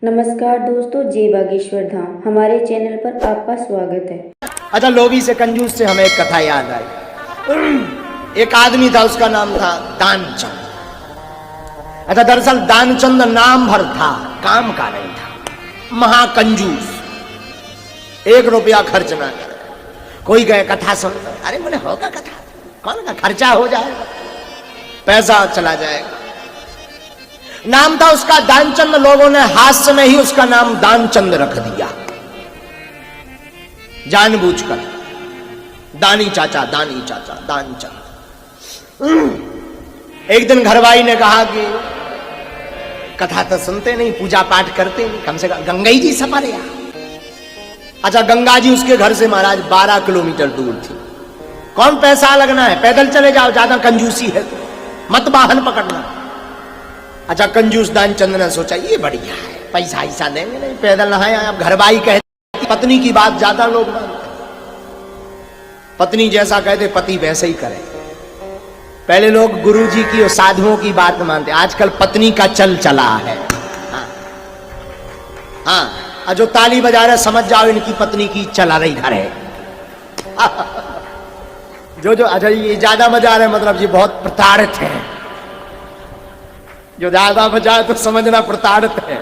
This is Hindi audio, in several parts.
नमस्कार दोस्तों, जय बागेश्वर धाम हमारे चैनल पर आपका स्वागत है। अच्छा, लोभी से कंजूस से हमें एक कथा याद आई। एक आदमी था, उसका नाम था दानचंद। अच्छा, दरअसल दानचंद नाम भर था, काम का नहीं था। महाकंजूस, 1 रुपया खर्च ना करे। कोई गए कथा सुन, अरे बोले होगा कथा, कौन का खर्चा हो जाएगा, पैसा चला जाएगा। नाम था उसका दानचंद। लोगों ने हास्य में ही उसका नाम दानचंद रख दिया, जानबूझकर। दानी चाचा दानचंद। एक दिन घरवाई ने कहा कि कथा तो सुनते नहीं, पूजा पाठ करते नहीं, कम से कम गंगा जी सफर या। अच्छा, गंगा जी उसके घर से महाराज 12 किलोमीटर दूर थी। कौन पैसा लगना है, पैदल चले जाओ, ज्यादा कंजूसी है तो मत वाहन पकड़ना। अच्छा, कंजूस दानचंद ने सोचा ये बढ़िया है, पैसा ऐसा देंगे नहीं, पैदल नहाए। अब घरवाई कहती, पत्नी की बात ज्यादा लोग मानते, पत्नी जैसा कहते पति वैसे ही करे। पहले लोग गुरुजी की और साधुओं की बात मानते, आजकल पत्नी का चल चला है। हाँ, जो ताली बजा रहे समझ जाओ इनकी पत्नी की चला रही घर है। जो अच्छा, ये ज्यादा बजा रहे मतलब ये बहुत प्रताड़ित है। जो ज्यादा बजाए तो समझना प्रताड़ित है।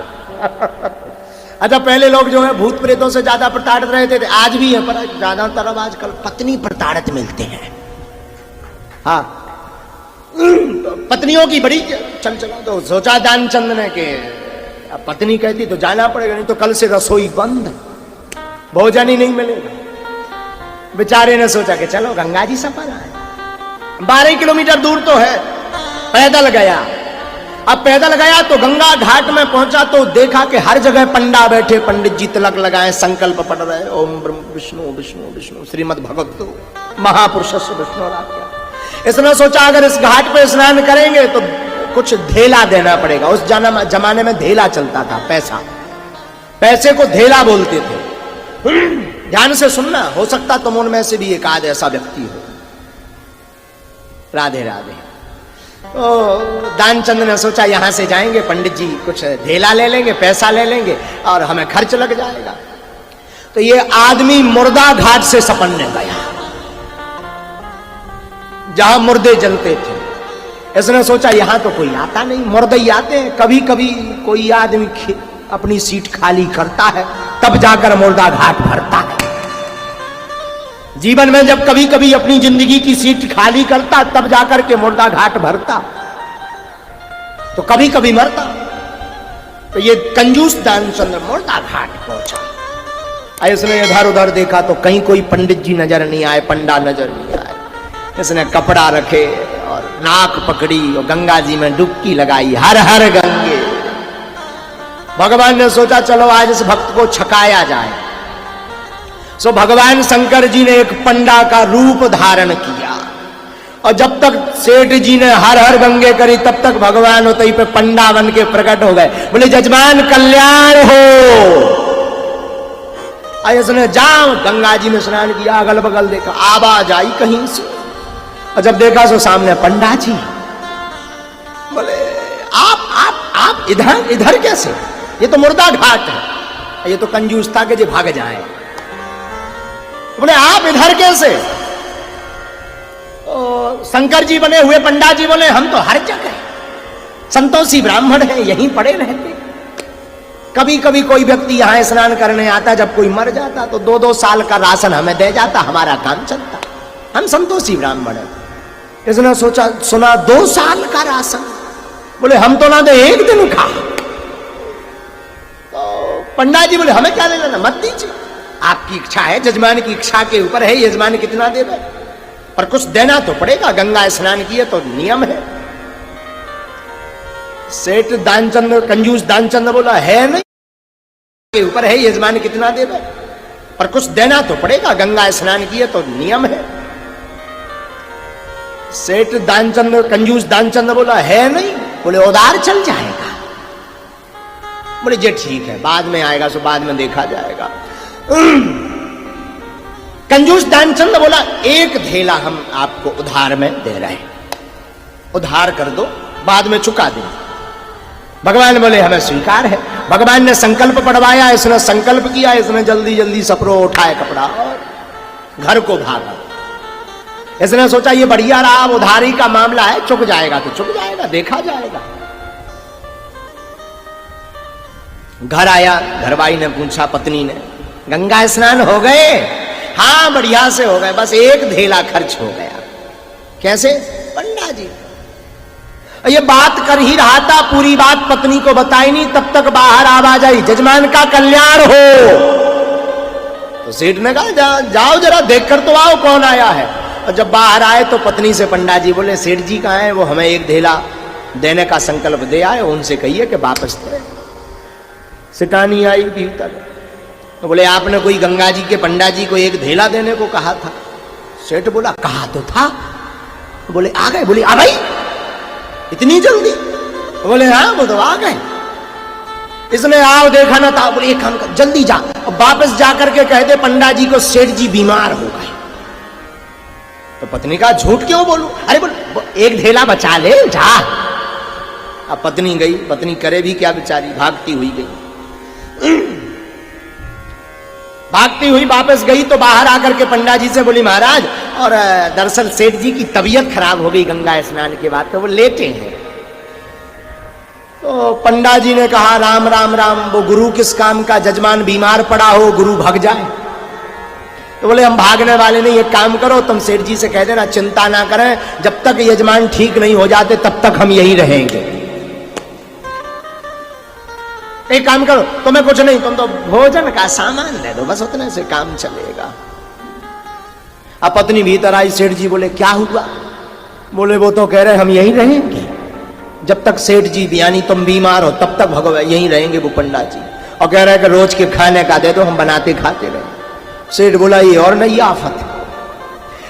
अच्छा, पहले लोग जो है भूत प्रेतों से ज्यादा प्रताड़ित रहते थे, आज भी है, पर ज्यादातर अब आजकल पत्नी प्रताड़ित मिलते हैं। हाँ, पत्नियों की बड़ी चल चला। तो सोचा दानचंद ने कि अब पत्नी कहती तो जाना पड़ेगा, नहीं तो कल से रसोई बंद, भोजन ही नहीं मिलेगा। बेचारे ने सोचा कि चलो गंगा जी सफर आए। 12 किलोमीटर दूर तो है, पैदल गया। अब पैदल गया तो गंगा घाट में पहुंचा तो देखा कि हर जगह पंडा बैठे, पंडित जी तिलक लगाए, संकल्प पढ़ रहे, ओम ब्रह्म विष्णु विष्णु विष्णु श्रीमद् भगवत महापुरुष विष्णु। इसने सोचा अगर इस घाट पे स्नान करेंगे तो कुछ धेला देना पड़ेगा। उस जमाने में धेला चलता था, पैसे को धेला बोलते थे। ध्यान से सुनना, हो सकता तुम उनमें से भी एक आध ऐसा व्यक्ति हो। राधे राधे। तो दानचंद ने सोचा यहां से जाएंगे, पंडित जी कुछ धेला ले लेंगे, पैसा ले लेंगे और हमें खर्च लग जाएगा। तो ये आदमी मुर्दा घाट से सपन्ने गया, जहां मुर्दे जलते थे। इसने सोचा यहां तो कोई आता नहीं, मुर्दे ही आते हैं। कभी कभी कोई आदमी अपनी सीट खाली करता है, तब जाकर मुर्दा घाट भरता है। जीवन में जब कभी कभी अपनी जिंदगी की सीट खाली करता, तब जाकर के मुर्दा घाट भरता, तो कभी कभी मरता। तो ये कंजूस दानचंद मुर्दा घाट पहुंचा। इसने इधर उधर देखा तो कहीं कोई पंडित जी नजर नहीं आए, पंडा नजर नहीं आए। इसने कपड़ा रखे और नाक पकड़ी और गंगा जी में डुबकी लगाई, हर हर गंगे। भगवान ने सोचा चलो आज इस भक्त को छकाया जाए। सो भगवान शंकर जी ने एक पंडा का रूप धारण किया, और जब तक सेठ जी ने हर हर गंगे करी, तब तक भगवान उतई पे पंडा बन के प्रकट हो गए। बोले जजमान कल्याण हो। इसने जाओ गंगा जी में स्नान किया, अगल बगल देखा, आवाज आई कहीं से, और जब देखा तो सामने पंडा जी। बोले आप इधर कैसे? ये तो मुर्दा घाट है। ये तो कंजूस था कि जी भाग जाए। बोले आप इधर कैसे? शंकर जी बने हुए पंडा जी बोले हम तो हर जगह संतोषी ब्राह्मण हैं, यहीं पड़े रहते। कभी कभी कोई व्यक्ति यहां स्नान करने आता, जब कोई मर जाता तो 2-2 साल का राशन हमें दे जाता, हमारा काम चलता। हम संतोषी ब्राह्मण हैं। इसने सोचा सुना 2 साल का राशन, बोले हम तो ना दे, 1 दिन का। तो पंडा जी बोले हमें क्या लेना, मत दीजिए, आपकी इच्छा है, जजमान की इच्छा के ऊपर है, यजमान कितना देवे, पर कुछ देना तो पड़ेगा, गंगा स्नान किए तो नियम है। सेठ दानचंद, कंजूस दानचंद बोला है नहीं, के ऊपर है, यजमान कितना देवे, पर कुछ देना तो पड़ेगा, गंगा स्नान किए तो नियम है। सेठ दानचंद, कंजूस दानचंद बोला है नहीं, बोले उधार चल जाएगा। बोले जे ठीक है, बाद में आएगा सो बाद में देखा जाएगा। कंजूस दानचंद बोला 1 धेला हम आपको उधार में दे रहे हैं, उधार कर दो, बाद में चुका देंगे। भगवान बोले हमें स्वीकार है। भगवान ने संकल्प पढ़वाया, इसने संकल्प किया, इसने जल्दी जल्दी सपरो उठाए कपड़ा और घर को भागा। इसने सोचा ये बढ़िया रहा, उधारी का मामला है, चुक जाएगा तो चुक जाएगा, देखा जाएगा। घर आया, घरवाई ने पूछा पत्नी ने, गंगा स्नान हो गए? हाँ बढ़िया से हो गए, बस एक धेला खर्च हो गया। कैसे? पंडा जी। ये बात कर ही रहा था, पूरी बात पत्नी को बताई नहीं, तब तक बाहर आवाज आई, जजमान का कल्याण हो। तो सेठ ने कहा जाओ जरा देख कर तो आओ कौन आया है। और जब बाहर आए तो पत्नी से पंडा जी बोले, सेठ जी कहाँ है? वो हमें एक धेला देने का संकल्प दे आए, उनसे कहिए कि वापस दे। सिटानी आई भीतर, तो बोले आपने कोई गंगा जी के पंडा जी को एक धेला देने को कहा था। सेठ बोला कहा तो था। बोले आ गए? बोले आ भाई इतनी जल्दी? बोले हाँ वो तो आ गए। इसने आओ देखा ना था। बोले एक काम कर, जल्दी जा और वापस जाकर के कह दे पंडा जी को सेठ जी बीमार हो गए। तो पत्नी का झूठ क्यों बोलूं? अरे बोल एक धेला बचा ले जा। अब पत्नी गई, पत्नी करे भी क्या बेचारी, भागती हुई गई। भागती हुई वापस गई तो बाहर आकर के पंडा जी से बोली महाराज, और दरअसल सेठ जी की तबीयत खराब हो गई गंगा स्नान के बाद, तो वो लेटे हैं। तो पंडा जी ने कहा राम राम राम, वो गुरु किस काम का, जजमान बीमार पड़ा हो गुरु भाग जाए। तो बोले हम भागने वाले नहीं, एक काम करो तुम सेठ जी से कह देना चिंता ना करें, जब तक यजमान ठीक नहीं हो जाते तब तक हम यहीं रहेंगे। एक काम करो, तुम्हें कुछ नहीं, तुम तो भोजन का सामान दे दो, बस उतने से काम चलेगा। अब पत्नी भीतर आई, सेठ जी बोले क्या हुआ? बोले वो तो कह रहे हम यहीं रहेंगे, जब तक सेठ जी यानी तुम बीमार हो तब तक भगवान यहीं रहेंगे वो पंडा जी, और कह रहे कि रोज के खाने का दे दो, हम बनाते खाते रहे। सेठ बोला ये और नहीं आफत है।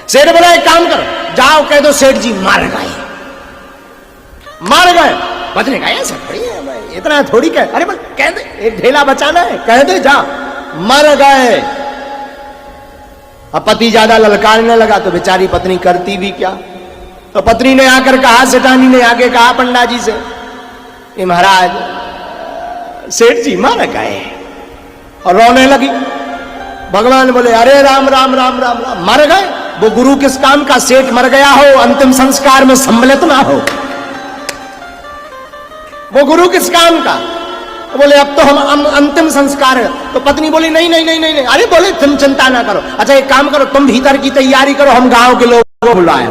सेठ बोला एक काम करो, जाओ कह दो सेठ जी मर गए। मर गए? पत्नी कहा ऐसा थोड़ी है, इतना थोड़ी कह, अरे बस कह दे एक ढेला बचाना है, कह दे जा मर गए। अब पति ज्यादा ललकारने लगा तो बेचारी पत्नी करती भी क्या। तो पत्नी ने आकर कहा, सेठानी ने आगे कहा पंडा जी से कि महाराज सेठ जी मर गए, और रोने लगी। भगवान बोले अरे राम राम राम राम राम, मर गए? वो गुरु किस काम का, सेठ मर गया हो अंतिम संस्कार में सम्मिलित ना हो, वो गुरु किस काम का? बोले अब तो हम अंतिम संस्कार है। तो पत्नी बोली नहीं नहीं नहीं नहीं नहीं। अरे बोले तुम चिंता ना करो, अच्छा एक काम करो तुम भीतर की तैयारी करो, हम गांव के लोगों को बुलाए।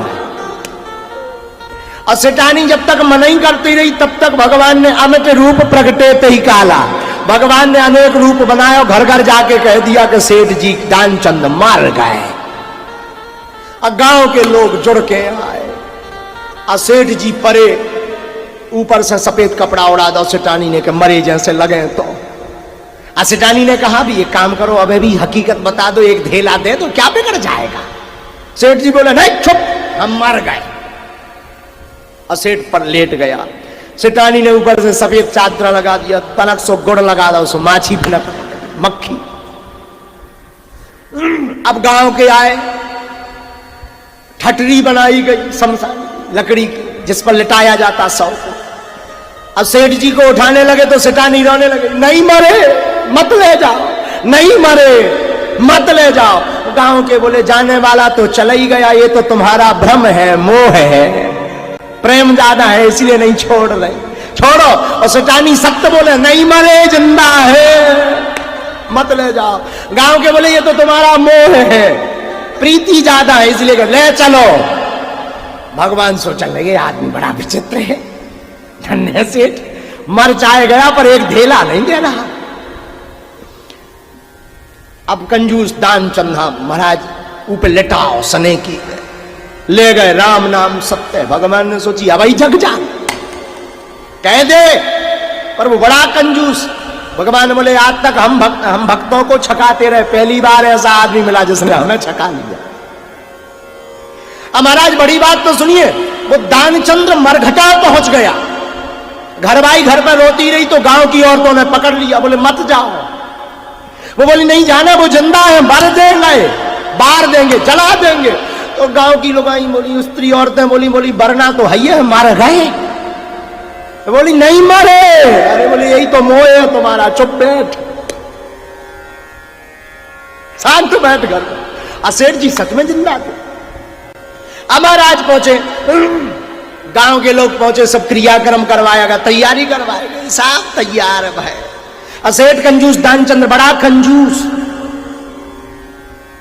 और सेठानी जब तक मनाई करती रही तब तक भगवान ने अमिट रूप प्रगटे तही काला, भगवान ने अनेक रूप बनाया, घर घर जाके कह दिया कि सेठ जी दानचंद मर गए। और गांव के लोग जुड़ के आए, और सेठ जी परे ऊपर से सफेद कपड़ा उड़ा दो, सेठानी ने कि मरे जैसे लगे। तो सेठानी ने कहा भी एक काम करो, अबे भी हकीकत बता दो, एक धेला दे दो, क्या बिगड़ जाएगा। सेठ जी बोले नहीं चुप, हम मर गए। और सेठ पर लेट गया। सेठानी ने ऊपर से सफेद चादर लगा दिया, तनक सो गुड़ लगा दो, सो माछी भिनक मक्खी। अब गांव के आए, ठटरी बनाई गई शमशान लकड़ी की, जिस पर लिटाया जाता सौ को। अब सेठ जी को उठाने लगे तो सेठानी रोने लगे, नहीं मरे मत ले जाओ, नहीं मरे मत ले जाओ। गांव के बोले जाने वाला तो चला ही गया, ये तो तुम्हारा भ्रम है, मोह है, प्रेम ज्यादा है इसलिए नहीं छोड़ रहे, छोड़ो। और सेठानी सत्य बोले नहीं मरे जिंदा है, मत ले जाओ। गांव के बोले ये तो तुम्हारा मोह है, प्रीति ज्यादा है इसलिए ले चलो। भगवान सोचने लगे आदमी बड़ा विचित्र है, धन्य सेठ मर जाए गया पर एक धेला नहीं दे रहा। अब कंजूस दानचंद महाराज ऊपर लेटाओ सने की ले गए, राम नाम सत्य। भगवान ने सोची अब जग जा कह दे, पर वो बड़ा कंजूस। भगवान बोले आज तक हम भक्तों को छकाते रहे, पहली बार ऐसा आदमी मिला जिसने हमें छका लिया। अब महाराज बड़ी बात तो सुनिए, वो दानचंद्र मरघटा पहुंच गया, घरवाई घर पर रोती रही तो गांव की औरतों ने पकड़ लिया, बोले मत जाओ। वो बोली नहीं जाना, वो जिंदा है, मर देंगे, बार देंगे, जला देंगे। तो गांव की लोग बोली, स्त्री औरतें बोली वरना तो है मर गए। तो बोली नहीं मरे। अरे बोली यही तो मोह है तुम्हारा, चुप बैठ, शांत बैठ घर। सेठ जी सच में जिंदा थे। अब महाराज पहुंचे, गांव के लोग पहुंचे, सब क्रियाक्रम करवाया गया, तैयारी करवाई गई, सब तैयार है भाई। सेठ कंजूस, दानचंद्र बड़ा कंजूस।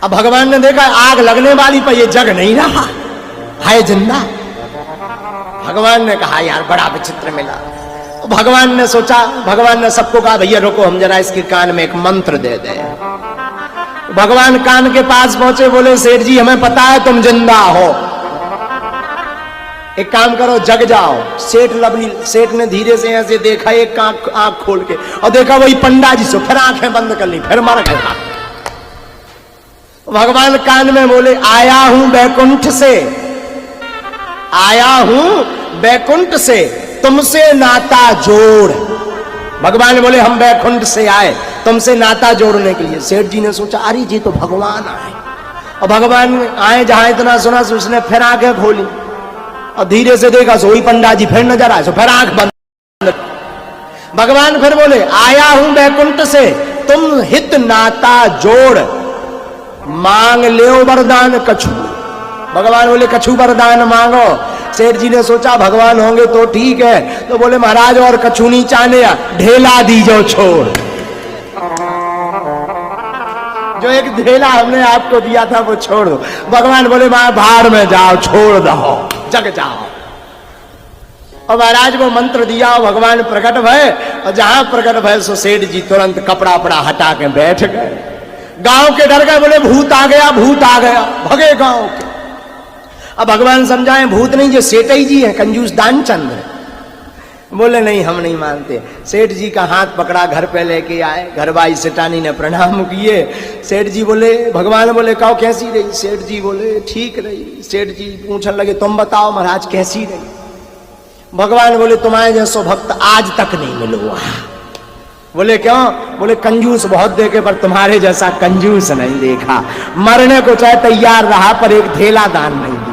अब भगवान ने देखा आग लगने वाली पर ये जग नहीं रहा है, जिंदा। भगवान ने कहा यार बड़ा विचित्र मिला। तो भगवान ने सोचा, भगवान ने सबको कहा भैया रुको, हम जरा इसके कान में एक मंत्र दे दें। भगवान कान के पास पहुंचे, बोले सेठ जी हमें पता है तुम जिंदा हो, एक काम करो जग जाओ। सेठ ने धीरे से ऐसे देखा, एक आंख खोल के, और देखा वही पंडा जी से, फिर आंखें बंद कर ली, फिर मर गया। भगवान कान में बोले आया हूं बैकुंठ से, आया हूं बैकुंठ से, तुमसे नाता जोड़। भगवान बोले हम बैकुंठ से आए तुमसे नाता जोड़ने के लिए। सेठ जी ने सोचा अरे जी तो भगवान आए, और भगवान आए जहां इतना सुना, उसने फिर आंखें खोली और धीरे से देखा, सोई पंडा जी फिर नजर आए, फिर आंख बंद। भगवान फिर बोले आया हूं बैकुंठ से, तुम हित नाता जोड़, मांग ले वरदान कछु। भगवान बोले कछु वरदान मांगो। सेठ जी ने सोचा भगवान होंगे तो ठीक है, तो बोले महाराज और कछु नहीं चाहने, ढेला दीजो छोड़। जो एक ढेला हमने आपको दिया था वो छोड़ दो। भगवान बोले बाहर में जाओ, छोड़ दो, जग जाओ। और महाराज को मंत्र दिया, भगवान प्रकट भय, और जहां प्रकट भय सो सेठ जी तुरंत कपड़ा पड़ा हटा के बैठ गए। गांव के डर गए, बोले भूत आ गया, भूत आ गया, भगे गांव के। अब भगवान समझाए भूत नहीं, जो सेठ जी है कंजूस दानचंद्र। बोले नहीं हम नहीं मानते। सेठ जी का हाथ पकड़ा, घर पे लेके आए, घरवाई सेठानी ने प्रणाम किए। सेठ जी बोले, भगवान बोले कहो कैसी रही? सेठ जी बोले ठीक रही। सेठ जी पूछने लगे तुम बताओ महाराज कैसी रही? भगवान बोले तुम्हारे जैसो भक्त आज तक नहीं मिलूंगा। बोले क्यों? बोले कंजूस बहुत देखे पर तुम्हारे जैसा कंजूस नहीं देखा, मरने को चाहे तैयार रहा पर एक ढेला दान नहीं दिया।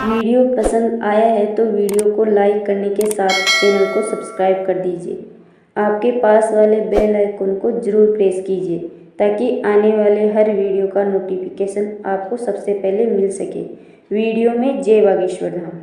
वीडियो पसंद आया है तो वीडियो को लाइक करने के साथ चैनल को सब्सक्राइब कर दीजिए। आपके पास वाले बेल आइकन को जरूर प्रेस कीजिए ताकि आने वाले हर वीडियो का नोटिफिकेशन आपको सबसे पहले मिल सके। वीडियो में जय बागेश्वर धाम।